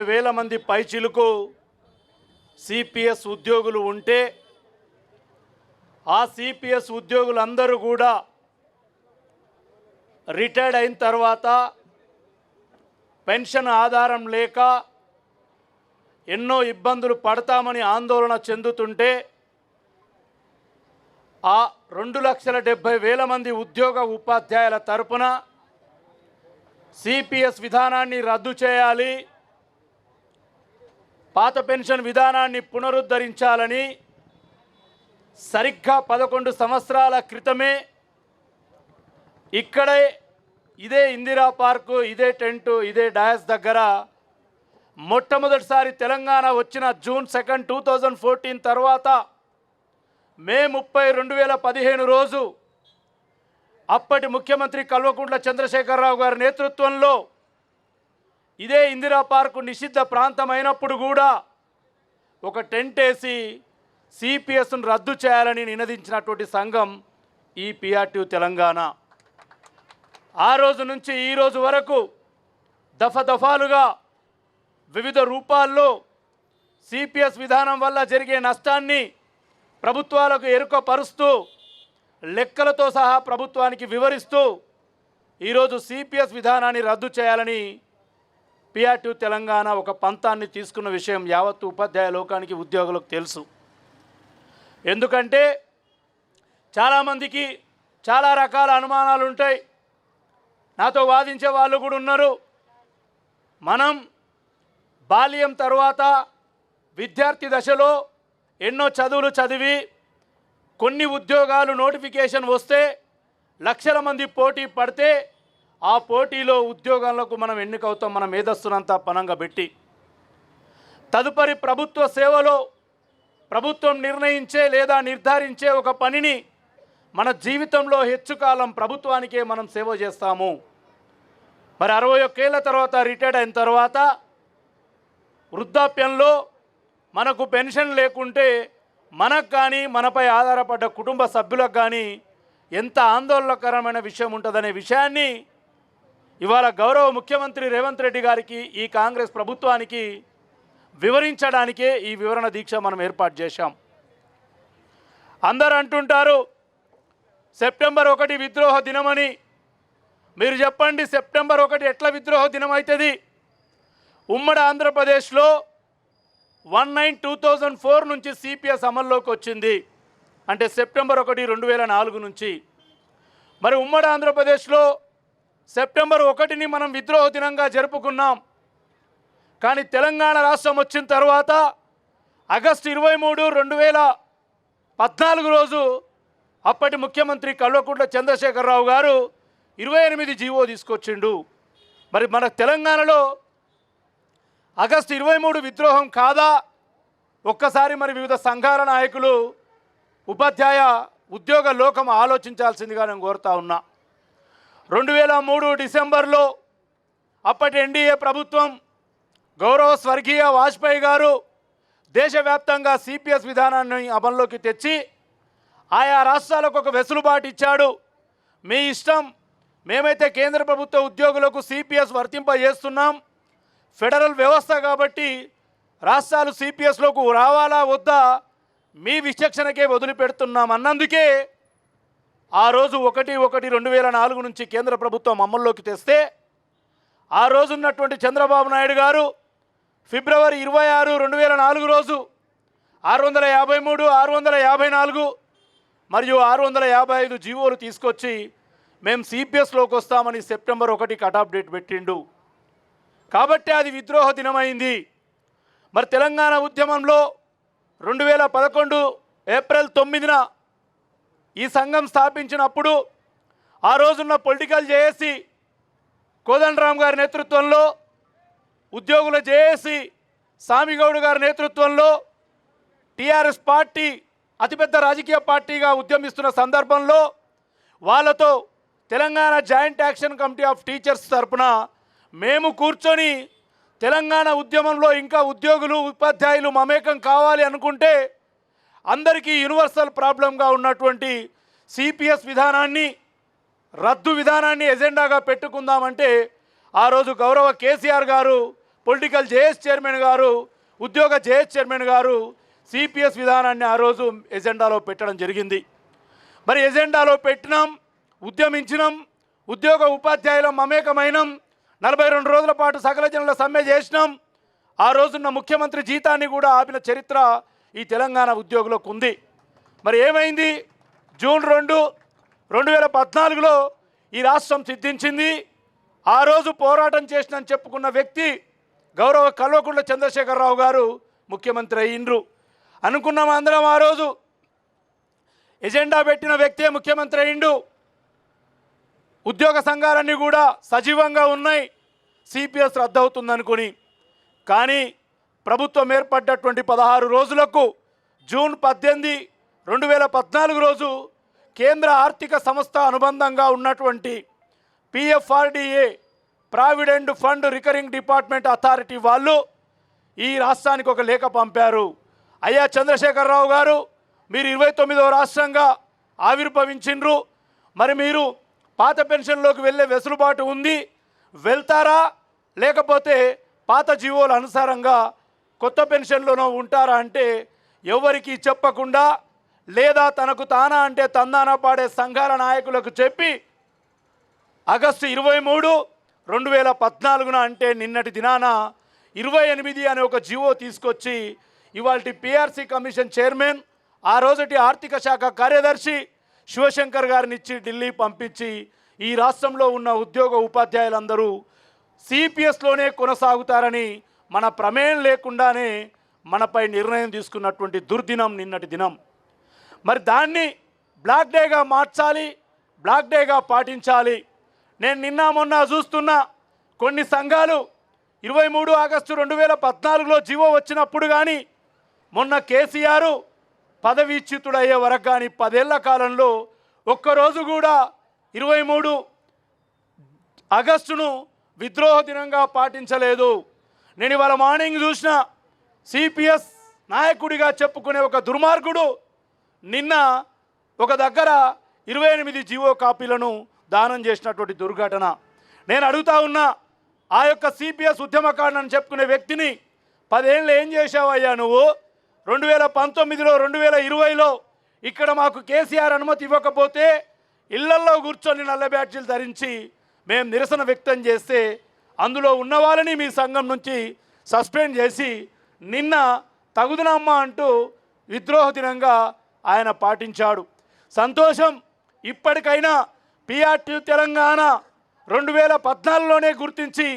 వేల మంది పైచిలుకు సిపిఎస్ ఉద్యోగులు ఉంటే ఆ సిపిఎస్ ఉద్యోగులందరూ కూడా రిటైర్డ్ అయిన తర్వాత పెన్షన్ ఆధారం లేక ఎన్నో ఇబ్బందులు పడతామని ఆందోళన చెందుతుంటే ఆ 2,70,000 మంది ఉద్యోగ ఉపాధ్యాయుల తరపున సిపిఎస్ విధానాన్ని రద్దు చేయాలి, పాత పెన్షన్ విధానాన్ని పునరుద్ధరించాలని సరిగ్గా 11 సంవత్సరాల క్రితమే ఇక్కడే ఇదే ఇందిరా పార్కు, ఇదే టెంటు, ఇదే డయాస్ దగ్గర మొట్టమొదటిసారి తెలంగాణ వచ్చిన జూన్ 2, 2014 తర్వాత మే 30, 2015 రోజు అప్పటి ముఖ్యమంత్రి కల్వకుంట్ల చంద్రశేఖరరావు గారి నేతృత్వంలో ఇదే ఇందిరా పార్కు నిషిద్ధ ప్రాంతం అయినప్పుడు కూడా ఒక టెంట్ వేసి సిపిఎస్ను రద్దు చేయాలని నినదించినటువంటి సంఘం ఈ పిఆర్టీ తెలంగాణ. ఆ రోజు నుంచి ఈ రోజు వరకు దఫాలుగా వివిధ రూపాల్లో సిపిఎస్ విధానం వల్ల జరిగే నష్టాన్ని ప్రభుత్వాలకు ఎరుకపరుస్తూ లెక్కలతో సహా ప్రభుత్వానికి వివరిస్తూ ఈరోజు సిపిఎస్ విధానాన్ని రద్దు చేయాలని పిఆర్టీ తెలంగాణ ఒక పంతాన్ని తీసుకున్న విషయం యావత్తు ఉపాధ్యాయ లోకానికి, ఉద్యోగులకు తెలుసు. ఎందుకంటే చాలామందికి చాలా రకాల అనుమానాలు ఉంటాయి. నాతో వాదించే వాళ్ళు కూడా ఉన్నారు. మనం బాల్యం తర్వాత విద్యార్థి దశలో ఎన్నో చదువులు చదివి కొన్ని ఉద్యోగాలు నోటిఫికేషన్ వస్తే లక్షల మంది పోటీ పడితే ఆ పోటీలో ఉద్యోగాలకు మనం ఎన్నికవుతాం, మన మేధస్సునంతా పనంగా పెట్టి. తదుపరి ప్రభుత్వ సేవలో ప్రభుత్వం నిర్ణయించే లేదా నిర్ధారించే ఒక పనిని మన జీవితంలో హెచ్చుకాలం ప్రభుత్వానికే మనం సేవ చేస్తాము. మరి 61 ఏళ్ళ తర్వాత రిటైర్డ్ అయిన తర్వాత వృద్ధాప్యంలో మనకు పెన్షన్ లేకుంటే మనకు కానీ మనపై ఆధారపడ్డ కుటుంబ సభ్యులకు కానీ ఎంత ఆందోళనకరమైన విషయం ఉంటుందనే విషయాన్ని ఇవాళ గౌరవ ముఖ్యమంత్రి రేవంత్ రెడ్డి గారికి, ఈ కాంగ్రెస్ ప్రభుత్వానికి వివరించడానికే ఈ వివరణ దీక్ష మనం ఏర్పాటు చేశాం. అందరూ అంటుంటారు సెప్టెంబర్ 1 విద్రోహ దినమని. మీరు చెప్పండి, సెప్టెంబర్ 1 ఎట్లా విద్రోహ దినం అవుతుంది? ఉమ్మడి ఆంధ్రప్రదేశ్లో 1/9/2004 నుంచి సిపిఎస్ అమల్లోకి వచ్చింది. అంటే సెప్టెంబర్ 1, 2004 నుంచి. మరి ఉమ్మడి ఆంధ్రప్రదేశ్లో సెప్టెంబర్ 1ని మనం విద్రోహ దినంగా జరుపుకున్నాం. కానీ తెలంగాణ రాష్ట్రం వచ్చిన తర్వాత ఆగస్టు 23, 2014 రోజు అప్పటి ముఖ్యమంత్రి కల్వకుంట్ల చంద్రశేఖరరావు గారు 28 జీవో తీసుకొచ్చిండు. మరి మన తెలంగాణలో ఆగస్టు 23 విద్రోహం కాదా? ఒక్కసారి మరి వివిధ సంఘాల నాయకులు, ఉపాధ్యాయ ఉద్యోగ లోకం ఆలోచించాల్సిందిగా నేను కోరుతా ఉన్నా. 2003 డిసెంబర్లో అప్పటి ఎన్డీఏ ప్రభుత్వం గౌరవ స్వర్గీయ వాజ్పేయి గారు దేశవ్యాప్తంగా సిపిఎస్ విధానాన్ని అమల్లోకి తెచ్చి ఆయా రాష్ట్రాలకు ఒక వెసులుబాటు ఇచ్చాడు. మీ ఇష్టం, మేమైతే కేంద్ర ప్రభుత్వ ఉద్యోగులకు సిపిఎస్ వర్తింపజేస్తున్నాం, ఫెడరల్ వ్యవస్థ కాబట్టి రాష్ట్రాలు సిపిఎస్లోకి రావాలా వద్దా మీ విచక్షణకే వదిలిపెడుతున్నాం అన్నందుకే ఆ రోజు 1/1/2004 నుంచి కేంద్ర ప్రభుత్వం అమల్లోకి తెస్తే ఆ రోజు ఉన్నటువంటి చంద్రబాబు నాయుడు గారు ఫిబ్రవరి 26, 2004 రోజు 653, 654 మరియు 655 జీవోలు తీసుకొచ్చి మేము సిపిఎస్లోకి వస్తామని సెప్టెంబర్ 1 కటాఫ్ డేట్ పెట్టిండు. కాబట్టి అది విద్రోహ దినమైంది. మరి తెలంగాణ ఉద్యమంలో 2011 ఏప్రిల్ 9న ఈ సంఘం స్థాపించినప్పుడు ఆ రోజున్న పొలిటికల్ జేఏసీ కోదండరామ్ గారి నేతృత్వంలో, ఉద్యోగుల జేఏసీ సామిగౌడ్ గారి నేతృత్వంలో టీఆర్ఎస్ పార్టీ అతిపెద్ద రాజకీయ పార్టీగా ఉద్యమిస్తున్న సందర్భంలో వాళ్ళతో Telangana joint action committee of teachers తరఫున మేము కూర్చొని తెలంగాణ ఉద్యమంలో ఇంకా ఉద్యోగులు, ఉపాధ్యాయులు మమేకం కావాలి అనుకుంటే అందరికీ యూనివర్సల్ ప్రాబ్లంగా ఉన్నటువంటి సిపిఎస్ విధానాన్ని, రద్దు విధానాన్ని ఎజెండాగా పెట్టుకుందామంటే ఆ రోజు గౌరవ కేసీఆర్ గారు పొలిటికల్ జేఏసీ చైర్మన్ గారు, ఉద్యోగ జేఏసీ చైర్మన్ గారు సిపిఎస్ విధానాన్ని ఆ రోజు ఎజెండాలో పెట్టడం జరిగింది. మరి ఎజెండాలో పెట్టినాం, ఉద్యమించినాం, ఉద్యోగ ఉపాధ్యాయుల మమేకమైనం, 42 రోజుల పాటు సకల జనుల సమ్మె చేసినాం. ఆ రోజున్న ముఖ్యమంత్రి జీతాన్ని కూడా ఆపిన చరిత్ర ఈ తెలంగాణ ఉద్యోగులకు ఉంది. మరి ఏమైంది? జూన్ 2, 2014లో ఈ రాష్ట్రం సిద్ధించింది. ఆ రోజు పోరాటం చేసినని చెప్పుకున్న వ్యక్తి గౌరవ కల్వకుంట్ల చంద్రశేఖరరావు గారు ముఖ్యమంత్రి అయ్యిండ్రు. అనుకున్నాం అందరం, ఆ రోజు ఎజెండా పెట్టిన వ్యక్తే ముఖ్యమంత్రి అయ్యిండు. ఉద్యోగ సంఘాలన్నీ కూడా సజీవంగా ఉన్నాయి, సిపిఎస్ రద్దవుతుందనుకుని. కానీ ప్రభుత్వం ఏర్పడ్డటువంటి 16 రోజులకు జూన్ 18, 2014 రోజు కేంద్ర ఆర్థిక సంస్థ అనుబంధంగా ఉన్నటువంటి PFRDA, provident fund recurring department authority వాళ్ళు ఈ రాష్ట్రానికి ఒక లేఖ పంపారు. అయ్యా చంద్రశేఖరరావు గారు, మీరు 29వ రాష్ట్రంగా ఆవిర్భవించిండ్రు, మరి మీరు పాత పెన్షన్లోకి వెళ్ళే వెసులుబాటు ఉంది, వెళ్తారా లేకపోతే పాత జీవోల అనుసారంగా కొత్త పెన్షన్లోనో ఉంటారా అంటే ఎవరికి చెప్పకుండా, లేదా తనకు తానా అంటే తందాన పాడే సంఘాల నాయకులకు చెప్పి ఆగస్టు 23, 2014 అంటే నిన్నటి దినాన 28 అనే ఒక జీవో తీసుకొచ్చి ఇవాల్టి పిఆర్సీ కమిషన్ చైర్మన్, ఆ రోజటి ఆర్థిక శాఖ కార్యదర్శి శివశంకర్ గారిని ఇచ్చి ఢిల్లీ పంపించి ఈ రాష్ట్రంలో ఉన్న ఉద్యోగ ఉపాధ్యాయులందరూ సిపిఎస్లోనే కొనసాగుతారని మన ప్రమేయం లేకుండానే మనపై నిర్ణయం తీసుకున్నటువంటి దుర్దినం నిన్నటి దినం. మరి దాన్ని బ్లాక్ డేగా మార్చాలి, బ్లాక్ డేగా పాటించాలి. నేను నిన్న మొన్న చూస్తున్న కొన్ని సంఘాలు 23 ఆగస్టు 2014లో జీవో వచ్చినప్పుడు కానీ, మొన్న కేసీఆర్ పదవీచ్యుతుడయ్యే వరకు కానీ 10 ఏళ్ల కాలంలో ఒక్కరోజు కూడా 23 ఆగస్టును విద్రోహ దినంగా పాటించలేదు. నేను ఇవాళ మార్నింగ్ చూసిన సిపిఎస్ నాయకుడిగా చెప్పుకునే ఒక దుర్మార్గుడు నిన్న ఒక దగ్గర 28 జీవో కాపీలను దానం చేసినటువంటి దుర్ఘటన. నేను అడుగుతా ఉన్నా, ఆ యొక్క సిపిఎస్ ఉద్యమకారుని చెప్పుకునే వ్యక్తిని 10 ఏళ్ళు ఏం చేశావయ్యా నువ్వు? 2019లో 2020లో ఇక్కడ మాకు కేసీఆర్ అనుమతి ఇవ్వకపోతే ఇళ్లల్లో కూర్చొని నల్ల బ్యాడ్జీలు ధరించి మేము నిరసన వ్యక్తం చేస్తే అందులో ఉన్న వాళ్ళని మీ సంఘం నుంచి సస్పెండ్ చేసి నిన్న తగుదనమ్మా అంటూ విద్రోహ దినంగా ఆయన పాటించాడు. సంతోషం. ఇప్పటికైనా పిఆర్టీ తెలంగాణ 2014లోనే గుర్తించి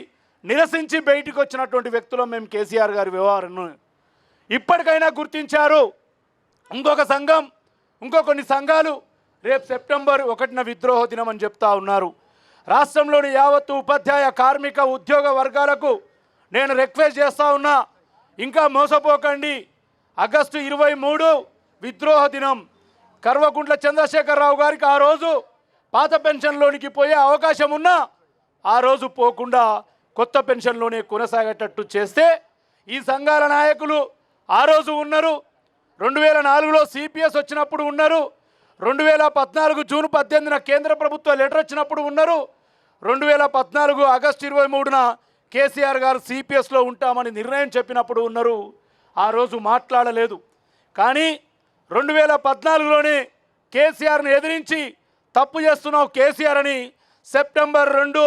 నిరసించి బయటికి వచ్చినటువంటి వ్యక్తులు మేము కేసీఆర్ గారి వ్యవహారాన్ని ఇప్పటికైనా గుర్తించారు. ఇంకొక సంఘం, కొన్ని సంఘాలు రేపు సెప్టెంబర్ 1న విద్రోహ దినం అని చెప్తా ఉన్నారు. రాష్ట్రంలోని యావత్తు ఉపాధ్యాయ, కార్మిక, ఉద్యోగ వర్గాలకు నేను రిక్వెస్ట్ చేస్తూ ఉన్నా, ఇంకా మోసపోకండి. ఆగస్టు 23 విద్రోహ దినం. కల్వకుంట్ల చంద్రశేఖరరావు గారికి ఆ రోజు పాత పెన్షన్లోనికి పోయే అవకాశం ఉన్నా ఆ రోజు పోకుండా కొత్త పెన్షన్లోనే కొనసాగేటట్టు చేస్తే ఈ సంఘాల నాయకులు ఆ రోజు ఉన్నారు. 2004లో సిపిఎస్ వచ్చినప్పుడు ఉన్నారు. 2014 జూన్ 18న కేంద్ర ప్రభుత్వ లెటర్ వచ్చినప్పుడు ఉన్నారు. 2014 ఆగస్టు 23న కేసీఆర్ గారు సిపిఎస్లో ఉంటామని నిర్ణయం చెప్పినప్పుడు ఉన్నారు. ఆ రోజు మాట్లాడలేదు. కానీ 2014లోనే కేసీఆర్ని ఎదిరించి తప్పు చేస్తున్నావు కేసీఆర్ అని సెప్టెంబర్ 2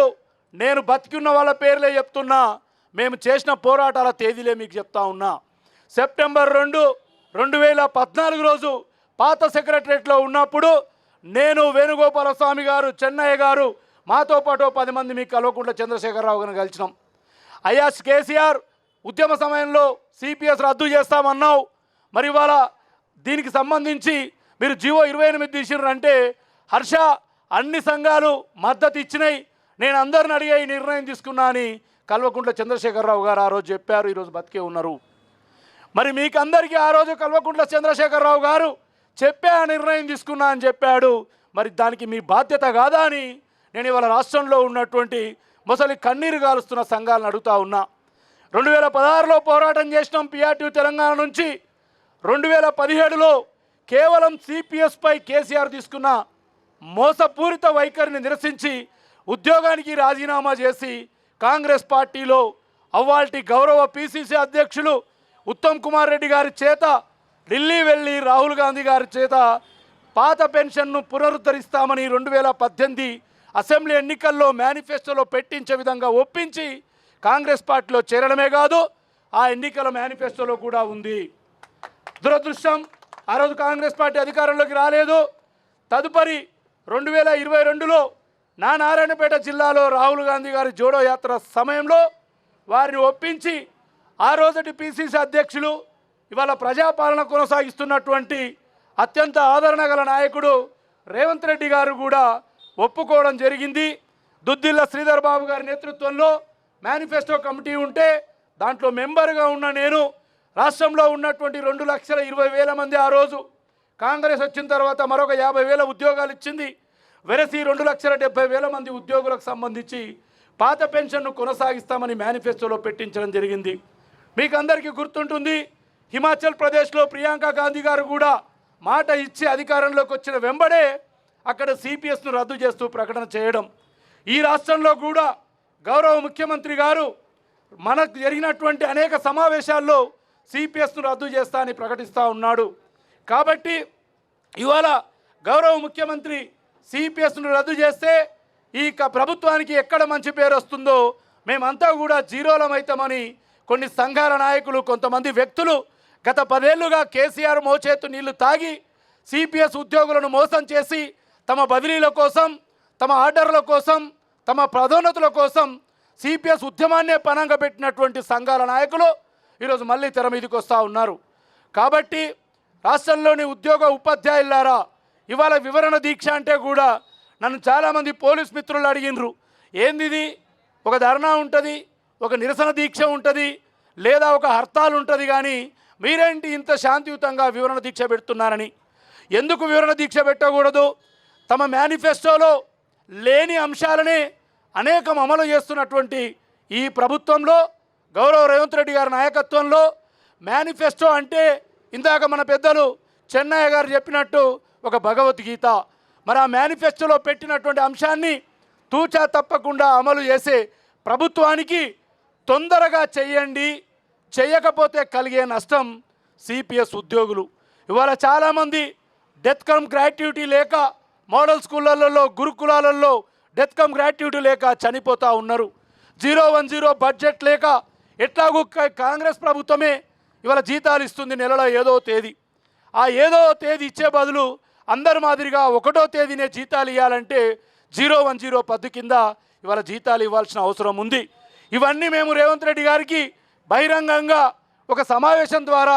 నేను బతికున్న వాళ్ళ పేర్లే చెప్తున్నా, మేము చేసిన పోరాటాల తేదీలే మీకు చెప్తా ఉన్నా. సెప్టెంబర్ 2, 2014 రోజు పాత సెక్రటరేట్లో ఉన్నప్పుడు నేను, వేణుగోపాల స్వామి గారు, చెన్నయ్య గారు, మాతో పాటు 10 మంది మీకు కల్వకుంట్ల చంద్రశేఖరరావు గారిని కలిసినాం. అయ్యా కేసీఆర్, ఉద్యమ సమయంలో సిపిఎస్ రద్దు చేస్తామన్నావు, మరి ఇవాళ దీనికి సంబంధించి మీరు జీవో 28 తీసిర్రంటే హర్ష, అన్ని సంఘాలు మద్దతు ఇచ్చినాయి, నేను అందరిని అడిగే ఈ నిర్ణయం తీసుకున్నా అని కల్వకుంట్ల చంద్రశేఖరరావు గారు ఆ రోజు చెప్పారు. ఈరోజు బతికే ఉన్నారు. మరి మీకందరికీ ఆ రోజు కల్వకుంట్ల చంద్రశేఖరరావు గారు చెప్పే ఆ నిర్ణయం తీసుకున్నా అని చెప్పాడు. మరి దానికి మీ బాధ్యత కాదా అని నేను ఇవాళ రాష్ట్రంలో ఉన్నటువంటి మొసలి కన్నీరు గాలుస్తున్న సంఘాలను అడుగుతా ఉన్నా. 2016లో పోరాటం చేసినాం పిఆర్టీ తెలంగాణ నుంచి. 2017లో కేవలం సిపిఎస్పై కేసీఆర్ తీసుకున్న మోసపూరిత వైఖరిని నిరసించి ఉద్యోగానికి రాజీనామా చేసి కాంగ్రెస్ పార్టీలో అవ్వాల్టి గౌరవ పిసిసి అధ్యక్షులు ఉత్తమ్ కుమార్ రెడ్డి గారి చేత ఢిల్లీ వెళ్ళి రాహుల్ గాంధీ గారి చేత పాత పెన్షన్ను పునరుద్ధరిస్తామని 2018 అసెంబ్లీ ఎన్నికల్లో మేనిఫెస్టోలో పెట్టించే విధంగా ఒప్పించి కాంగ్రెస్ పార్టీలో చేరడమే కాదు, ఆ ఎన్నికల మేనిఫెస్టోలో కూడా ఉంది. దురదృష్టం, ఆ రోజు కాంగ్రెస్ పార్టీ అధికారంలోకి రాలేదు. తదుపరి 2022లో నా నారాయణపేట జిల్లాలో రాహుల్ గాంధీ గారి జోడో యాత్ర సమయంలో వారిని ఒప్పించి ఆ రోజటి పిసిసి అధ్యక్షులు, ఇవాళ ప్రజాపాలన కొనసాగిస్తున్నటువంటి అత్యంత ఆదరణ గల నాయకుడు రేవంత్ రెడ్డి గారు కూడా ఒప్పుకోవడం జరిగింది. దుద్దిల్ల శ్రీధర్ బాబు గారి నేతృత్వంలో మేనిఫెస్టో కమిటీ ఉంటే దాంట్లో మెంబర్గా ఉన్న నేను రాష్ట్రంలో ఉన్నటువంటి 2,20,000 మంది ఆ రోజు కాంగ్రెస్ వచ్చిన తర్వాత మరొక 50,000 ఉద్యోగాలు ఇచ్చింది. వెరసి 2,70,000 మంది ఉద్యోగులకు సంబంధించి పాత పెన్షన్ను కొనసాగిస్తామని మేనిఫెస్టోలో పెట్టించడం జరిగింది. మీకు అందరికీ గుర్తుంటుంది, హిమాచల్ ప్రదేశ్లో ప్రియాంక గాంధీ గారు కూడా మాట ఇచ్చి అధికారంలోకి వచ్చిన వెంబడే అక్కడ సిపిఎస్ను రద్దు చేస్తూ ప్రకటన చేయడం. ఈ రాష్ట్రంలో కూడా గౌరవ ముఖ్యమంత్రి గారు మనకు జరిగినటువంటి అనేక సమావేశాల్లో సిపిఎస్ను రద్దు చేస్తా అని ప్రకటిస్తూ ఉన్నాడు. కాబట్టి ఇవాళ గౌరవ ముఖ్యమంత్రి సిపిఎస్ను రద్దు చేస్తే ఈ ప్రభుత్వానికి ఎక్కడ మంచి పేరు వస్తుందో మేమంతా కూడా జీరోలమవుతామని కొన్ని సంఘాల నాయకులు, కొంతమంది వ్యక్తులు గత 10 ఏళ్లుగా కేసీఆర్ మోచేతు నీళ్లు తాగి సిపిఎస్ ఉద్యోగులను మోసం చేసి తమ బదిలీల కోసం, తమ ఆర్డర్ల కోసం, తమ పదోన్నతుల కోసం సిపిఎస్ ఉద్యమాన్నే పనంగా పెట్టినటువంటి సంఘాల నాయకులు ఈరోజు మళ్ళీ తెర మీదకి వస్తూ ఉన్నారు. కాబట్టి రాష్ట్రంలోని ఉద్యోగ ఉపాధ్యాయులారా, ఇవాళ వివరణ దీక్ష అంటే కూడా నన్ను చాలామంది పోలీస్ మిత్రులు అడిగినరు, ఏందిది, ఒక ధర్నా ఉంటుంది, ఒక నిరసన దీక్ష ఉంటుంది, లేదా ఒక హర్తాల్ ఉంటుంది, కానీ మీరేంటి ఇంత శాంతియుతంగా వివరణ దీక్ష పెడుతున్నారని. ఎందుకు వివరణ దీక్ష పెట్టకూడదు? తమ మేనిఫెస్టోలో లేని అంశాలనే అనేకం అమలు చేస్తున్నటువంటి ఈ ప్రభుత్వంలో గౌరవ రేవంత్ రెడ్డి గారి నాయకత్వంలో మేనిఫెస్టో అంటే ఇందాక మన పెద్దలు చెన్నయ్య గారు చెప్పినట్టు ఒక భగవద్గీత. మరి ఆ మేనిఫెస్టోలో పెట్టినటువంటి అంశాన్ని తూచా తప్పకుండా అమలు చేసే ప్రభుత్వానికి తొందరగా చేయండి, చేయకపోతే కలిగే నష్టం సిపిఎస్ ఉద్యోగులు. ఇవాళ చాలామంది డెత్ కమ్ గ్రాట్యుటీ లేక మోడల్ స్కూళ్ళల్లో, గురుకులాలలో డెత్ కమ్ గ్రాట్యుటీ లేక చనిపోతూ ఉన్నారు. 010 బడ్జెట్ లేక ఎట్లాగూ కాంగ్రెస్ ప్రభుత్వమే ఇవాళ జీతాలు ఇస్తుంది నెలలో ఏదో తేదీ. ఆ ఏదో తేదీ ఇచ్చే బదులు అందరి మాదిరిగా 1వ తేదీనే జీతాలు ఇవ్వాలంటే 010 పద్దు కింద ఇవాళ జీతాలు ఇవ్వాల్సిన అవసరం ఉంది. ఇవన్నీ మేము రేవంత్ రెడ్డి గారికి బహిరంగంగా ఒక సమావేశం ద్వారా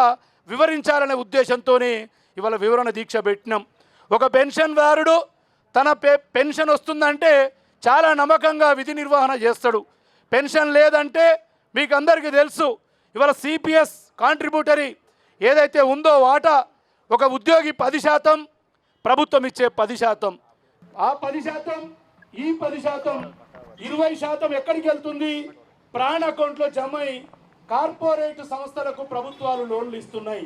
వివరించాలనే ఉద్దేశంతోనే ఇవాళ వివరణ దీక్ష పెట్టినాం. ఒక పెన్షన్దారుడు తన పెన్షన్ వస్తుందంటే చాలా నమ్మకంగా విధి నిర్వహణ చేస్తాడు. పెన్షన్ లేదంటే మీకు అందరికీ తెలుసు, ఇవాళ సిపిఎస్ కాంట్రిబ్యూటరీ ఏదైతే ఉందో వాటా ఒక ఉద్యోగి 10%, ప్రభుత్వం ఇచ్చే 10%. ఆ 10%, ఈ 10%, 20% ఎక్కడికి వెళ్తుంది? ప్రాణ అకౌంట్లో జమ అయి కార్పొరేట్ సంస్థలకు ప్రభుత్వాలు లోన్లు ఇస్తున్నాయి.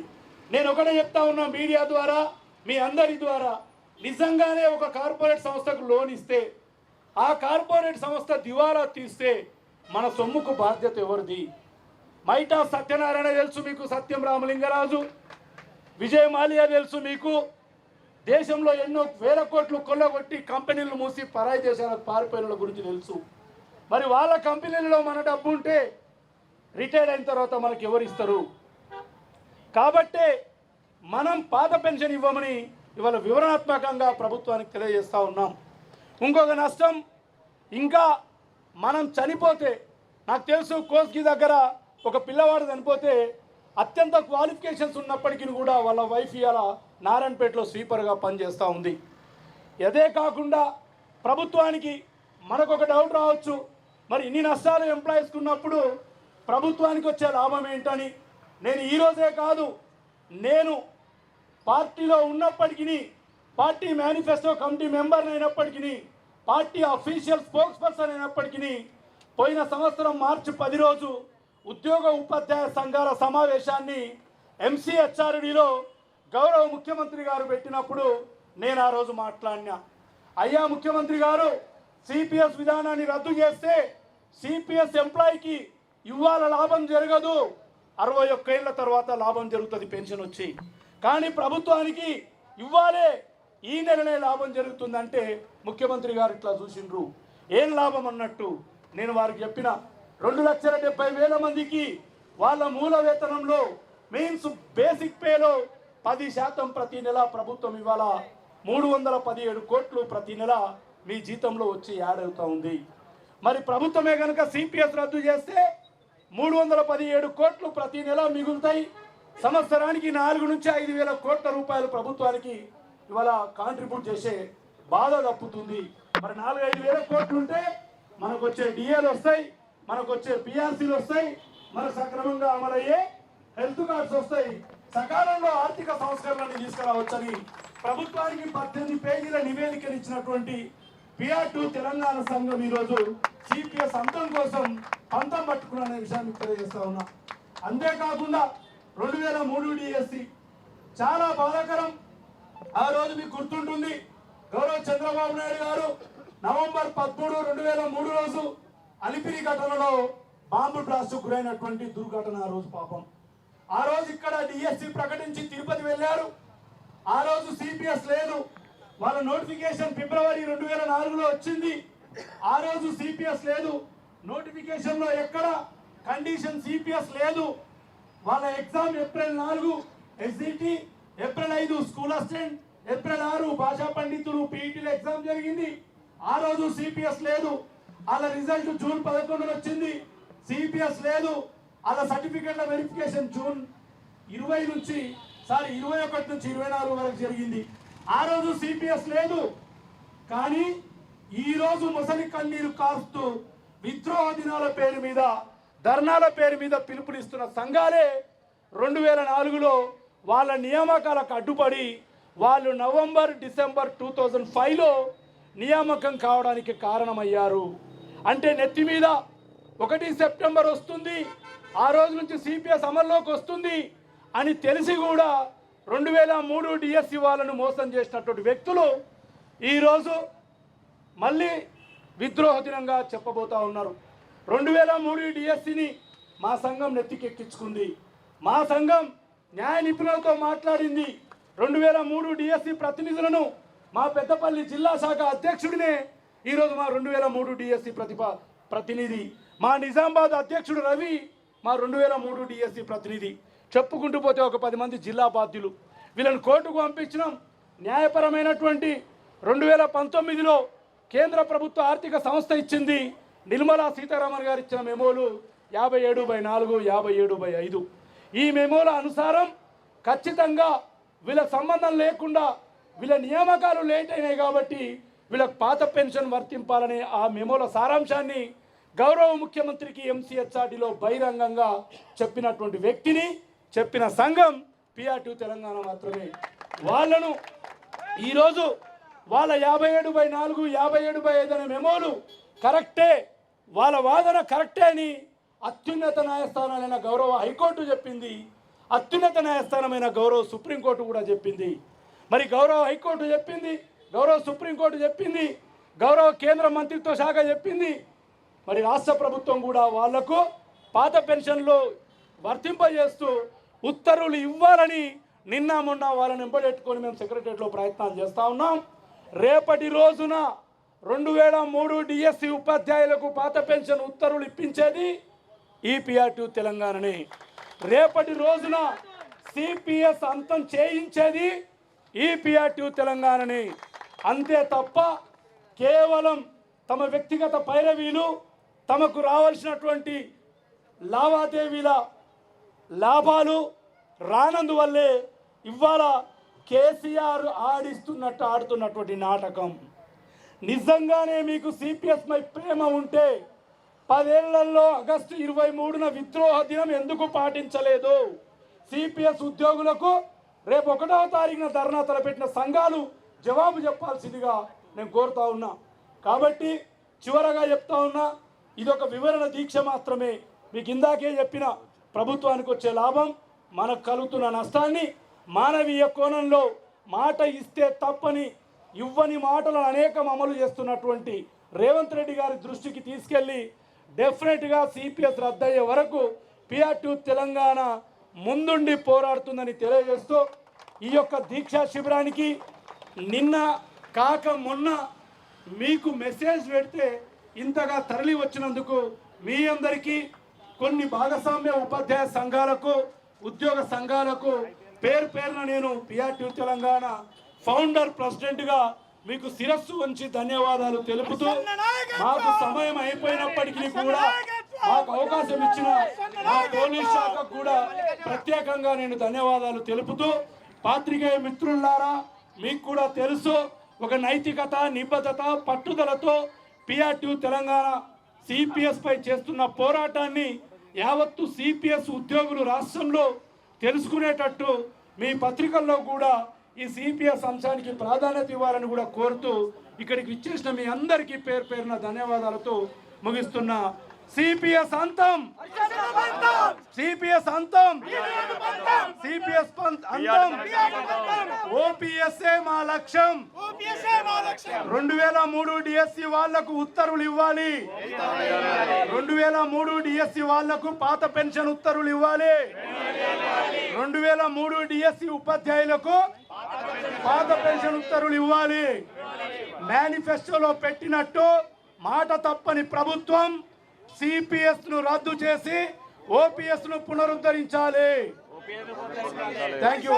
నేను ఒకటే చెప్తా ఉన్నా మీడియా ద్వారా, మీ అందరి ద్వారా, నిజంగానే ఒక కార్పొరేట్ సంస్థకు లోన్ ఇస్తే, ఆ కార్పొరేట్ సంస్థ దివాలా తీస్తే మన సొమ్ముకు బాధ్యత ఎవరిది? మైటా సత్యనారాయణ తెలుసు మీకు, సత్యం రామలింగరాజు, విజయ్ మాల్యా తెలుసు మీకు. దేశంలో ఎన్నో వేల కోట్లు కొల్లగొట్టి కంపెనీలు మూసి పరాయి దేశాలకు పారిపోయిన గురించి తెలుసు. మరి వాళ్ళ కంపెనీలలో మన డబ్బు ఉంటే రిటైర్ అయిన తర్వాత మనకి ఎవరు ఇస్తారు? కాబట్టే మనం పాత పెన్షన్ ఇవ్వమని ఇవాళ వివరణాత్మకంగా ప్రభుత్వానికి తెలియజేస్తూ ఉన్నాం. ఇంకొక నష్టం, ఇంకా మనం చనిపోతే, నాకు తెలుసు కోస్గి దగ్గర ఒక పిల్లవాడు చనిపోతే అత్యంత క్వాలిఫికేషన్స్ ఉన్నప్పటికీ కూడా వాళ్ళ వైఫ్ ఇవాళ నారాయణపేటలో స్వీపర్గా పనిచేస్తూ ఉంది. అదే కాకుండా ప్రభుత్వానికి మనకొక డౌట్ రావచ్చు, మరి ఇన్ని నష్టాలు ఎంప్లాయీస్కి ఉన్నప్పుడు ప్రభుత్వానికి వచ్చే లాభం ఏంటని. నేను ఈరోజే కాదు, నేను పార్టీలో ఉన్నప్పటికీ, పార్టీ మేనిఫెస్టో కమిటీ మెంబర్ అయినప్పటికీ, పార్టీ అఫీషియల్ స్పోక్స్ పర్సన్ అయినప్పటికీ, పోయిన సంవత్సరం మార్చి 10 రోజు ఉద్యోగ ఉపాధ్యాయ సంఘాల సమావేశాన్ని ఎంసీహెచ్ఆర్డీలో గౌరవ ముఖ్యమంత్రి గారు పెట్టినప్పుడు నేను ఆ రోజు మాట్లాడినా, అయ్యా ముఖ్యమంత్రి గారు, సిపిఎస్ విధానాన్ని రద్దు చేస్తే సిపిఎస్ ఎంప్లాయీకి ఇవాళ లాభం జరగదు, 61 ఏళ్ల తర్వాత లాభం జరుగుతుంది పెన్షన్ వచ్చి. కానీ ప్రభుత్వానికి ఇవ్వాలే ఈ నెలనే లాభం జరుగుతుందంటే ముఖ్యమంత్రి గారు ఇట్లా చూసిండ్రు. ఏం లాభం అన్నట్టు నేను వారికి చెప్పిన 2,70,000 మందికి వాళ్ళ మూల వేతనంలో మీన్స్ బేసిక్ పేలో 10% ప్రతి నెల ప్రభుత్వం ఇవాళ 317 కోట్లు ప్రతి నెల మీ జీతంలో వచ్చి యాడ్ అవుతూ ఉంది. మరి ప్రభుత్వమే కనుక సిపిఎస్ రద్దు చేస్తే 317 కోట్లు ప్రతి నెల మిగులుతాయి. సంవత్సరానికి 4 నుంచి 5,000 కోట్ల రూపాయలు ప్రభుత్వానికి ఇవాళ కాంట్రిబ్యూట్ చేసే బాధ తప్పుతుంది. మరి 4-5 వేల కోట్లు ఉంటే మనకు వచ్చే డిఏలు వస్తాయి, మనకు వచ్చే పిఆర్సీలు వస్తాయి, మనకు సక్రమంగా అమలయ్యే హెల్త్ కార్డ్స్ వస్తాయి, సకాలంలో ఆర్థిక సంస్కరణని తీసుకురావచ్చని ప్రభుత్వానికి 18 పేజీల నివేదికలు ఇచ్చినటువంటి పిఆర్2 తెలంగాణ సంఘం ఈరోజు సిపిఎస్ అంతం కోసం పంతం పట్టుకున్న విషయాన్ని తెలియజేస్తా ఉన్నా. అంతేకాకుండా 2003 డిఎస్సి చాలా బాధాకరం. ఆ రోజు మీకు గుర్తుంటుంది, గౌరవ చంద్రబాబు నాయుడు గారు నవంబర్ 13, 2003 రోజు అలిపిరి ఘటనలో బాంబు బ్లాస్ట్ గురైనటువంటి దుర్ఘటన. ఆ రోజు పాపం ఆ రోజు ఇక్కడ డిఎస్సి ప్రకటించి తిరుపతి వెళ్ళారు. ఆ రోజు సిపిఎస్ లేదు, వాళ్ళ నోటిఫికేషన్ ఫిబ్రవరి 2004లో వచ్చింది. ఆ రోజు సిపిఎస్ లేదు, నోటిఫికేషన్ లో ఎక్కడ కండిషన్ సిపిఎస్ లేదు. వాళ్ళ exam April 4 SGT, April 5 school assistant, April 6 భాషా పండితులు పీఈటీలో ఎగ్జామ్ జరిగింది. ఆ రోజు సిపిఎస్ లేదు. వాళ్ళ రిజల్ట్ జూన్ 11 వచ్చింది, సిపిఎస్ లేదు. వాళ్ళ సర్టిఫికెట్ల వెరిఫికేషన్ జూన్ 21 నుంచి 24 వరకు జరిగింది. ఆ రోజు సిపిఎస్ లేదు. కానీ ఈ రోజు ముసలి కన్నీరు కాస్తూ విద్రోహ దినాల పేరు మీద, ధర్నాల పేరు మీద పిలుపునిస్తున్న సంఘాలే 2004లో వాళ్ళ నియామకాలకు అడ్డుపడి వాళ్ళు నవంబర్, డిసెంబర్ 2005లో నియామకం కావడానికి కారణమయ్యారు. అంటే నెత్తి మీద 1 సెప్టెంబర్ వస్తుంది, ఆ రోజు నుంచి సిపిఎస్ అమల్లోకి వస్తుంది అని తెలిసి కూడా 2003 డిఎస్సి వాళ్ళను మోసం చేసినటువంటి వ్యక్తులు ఈరోజు మళ్ళీ విద్రోహ దినంగా చెప్పబోతా ఉన్నారు. 2003 డిఎస్సిని మా సంఘం నెత్తికెక్కించుకుంది. మా సంఘం న్యాయ నిపుణులతో మాట్లాడింది. 2003 డిఎస్సి ప్రతినిధులను మా పెద్దపల్లి జిల్లా శాఖ అధ్యక్షుడినే ఈరోజు మా 2003 డిఎస్సి ప్రతినిధి, మా నిజామాబాద్ అధ్యక్షుడు రవి మా 2003 డిఎస్సి ప్రతినిధి. చెప్పుకుంటూ పోతే ఒక 10 మంది జిల్లా బాధ్యులు. వీళ్ళని కోర్టుకు పంపించినాం. న్యాయపరమైనటువంటి 2019లో కేంద్ర ప్రభుత్వ ఆర్థిక సంస్థ ఇచ్చింది, నిర్మలా సీతారామన్ గారు ఇచ్చిన మెమోలు 57/4, 57/5. ఈ మెమోల అనుసారం ఖచ్చితంగా వీళ్ళకి సంబంధం లేకుండా వీళ్ళ నియామకాలు లేట్ అయినాయి కాబట్టి వీళ్ళకి పాత పెన్షన్ వర్తింపాలనే ఆ మెమోల సారాంశాన్ని గౌరవ ముఖ్యమంత్రికి ఎంసీహెచ్ఆర్డీలో బహిరంగంగా చెప్పినటువంటి వ్యక్తిని, చెప్పిన సంఘం పిఆర్2 తెలంగాణ మాత్రమే. వాళ్ళను ఈరోజు వాళ్ళ 57/4, 57/5 అనే మెమోలు కరెక్టే, వాళ్ళ వాదన కరెక్టే అని అత్యున్నత న్యాయస్థానాలైన గౌరవ హైకోర్టు చెప్పింది, అత్యున్నత న్యాయస్థానమైన గౌరవ సుప్రీంకోర్టు కూడా చెప్పింది. మరి గౌరవ హైకోర్టు చెప్పింది, గౌరవ సుప్రీంకోర్టు చెప్పింది, గౌరవ కేంద్ర మంత్రిత్వ శాఖ చెప్పింది. మరి రాష్ట్ర ప్రభుత్వం కూడా వాళ్లకు పాత పెన్షన్లు వర్తింపజేస్తూ ఉత్తర్వులు ఇవ్వాలని నిన్న మొన్న వాళ్ళని వెంబడెట్టుకొని మేము సెక్రటరియట్లో ప్రయత్నాలు చేస్తూ ఉన్నాం. రేపటి రోజున 2003 డిఎస్సి ఉపాధ్యాయులకు పాత పెన్షన్ ఉత్తర్వులు ఇప్పించేది ఈ పిఆర్2 తెలంగాణని. రేపటి రోజున సిపిఎస్ అంతం చేయించేది ఈ పిఆర్2 తెలంగాణని. అంతే తప్ప కేవలం తమ వ్యక్తిగత పైరవీలు, తమకు రావాల్సినటువంటి లావాదేవీల లాభాలు రానందువల్లే ఇవాళ కేసీఆర్ ఆడుతున్నటువంటి నాటకం. నిజంగానే మీకు సిపిఎస్ పై ప్రేమ ఉంటే 10 ఏళ్లలో ఆగస్టు 23న విద్రోహ దినం ఎందుకు పాటించలేదు? సిపిఎస్ ఉద్యోగులకు రేపు 1వ తారీఖున ధర్నా తలపెట్టిన సంఘాలు జవాబు చెప్పాల్సిందిగా నేను కోరుతా ఉన్నా. కాబట్టి చివరగా చెప్తా ఉన్నా, ఇదొక వివరణ దీక్ష మాత్రమే. మీకు ఇందాకే చెప్పిన ప్రభుత్వానికి వచ్చే లాభం, మనకు కలుగుతున్న నష్టాన్ని మానవీయ కోణంలో మాట ఇస్తే తప్పని ఇవ్వని మాటలు అనేకం అమలు చేస్తున్నటువంటి రేవంత్ రెడ్డి గారి దృష్టికి తీసుకెళ్ళి డెఫినెట్గా సిపిఎస్ రద్దయ్యే వరకు PRTU తెలంగాణ ముందుండి పోరాడుతుందని తెలియజేస్తూ ఈ యొక్క దీక్షా శిబిరానికి నిన్న కాక మొన్న మీకు మెసేజ్ పెడితే ఇంతగా తరలి వచ్చినందుకు మీ అందరికీ కొన్ని భాగస్వామ్య ఉపాధ్యాయ సంఘాలకు ఉద్యోగ సంఘాలకు పేరు పేరున నేను PRTU తెలంగాణ ఫౌండర్ ప్రెసిడెంట్గా మీకు శిరస్సు వంచి ధన్యవాదాలు తెలుపుతూ మాకు సమయం అయిపోయినప్పటికీ కూడా మాకు అవకాశం ఇచ్చిన మా పోలీస్ శాఖకు కూడా ప్రత్యేకంగా నేను ధన్యవాదాలు తెలుపుతూ పాత్రికేయ మిత్రులారా మీకు కూడా తెలుసు ఒక నైతికత నిబద్ధత పట్టుదలతో PRTU తెలంగాణ CPS పై చేస్తున్న పోరాటాన్ని యావత్తు CPS ఉద్యోగులు రాష్ట్రంలో తెలుసుకునేటట్టు మీ పత్రికల్లో కూడా ఈ CPS అంశానికి ప్రాధాన్యత ఇవ్వాలని కూడా కోరుతూ ఇక్కడికి ఇచ్చేసిన మీ అందరికీ పేరు పేరున ధన్యవాదాలతో ముగిస్తున్నా. CPS అంతం, CPS అంతం, CPS అంతం, OPSఏ మా లక్ష్యం. 2003 DSC వాళ్లకు ఉత్తర్వులు ఇవ్వాలి, 2003 DSC వాళ్లకు పాత పెన్షన్ ఉత్తర్వులు ఇవ్వాలి, 2003 DSC ఉపాధ్యాయులకు పాత పెన్షన్ ఉత్తర్వులు ఇవ్వాలి. మేనిఫెస్టోలో పెట్టినట్టు మాట తప్పని ప్రభుత్వం CPS ను రద్దు చేసి OPS ను పునరుద్ధరించాలి. Thank you.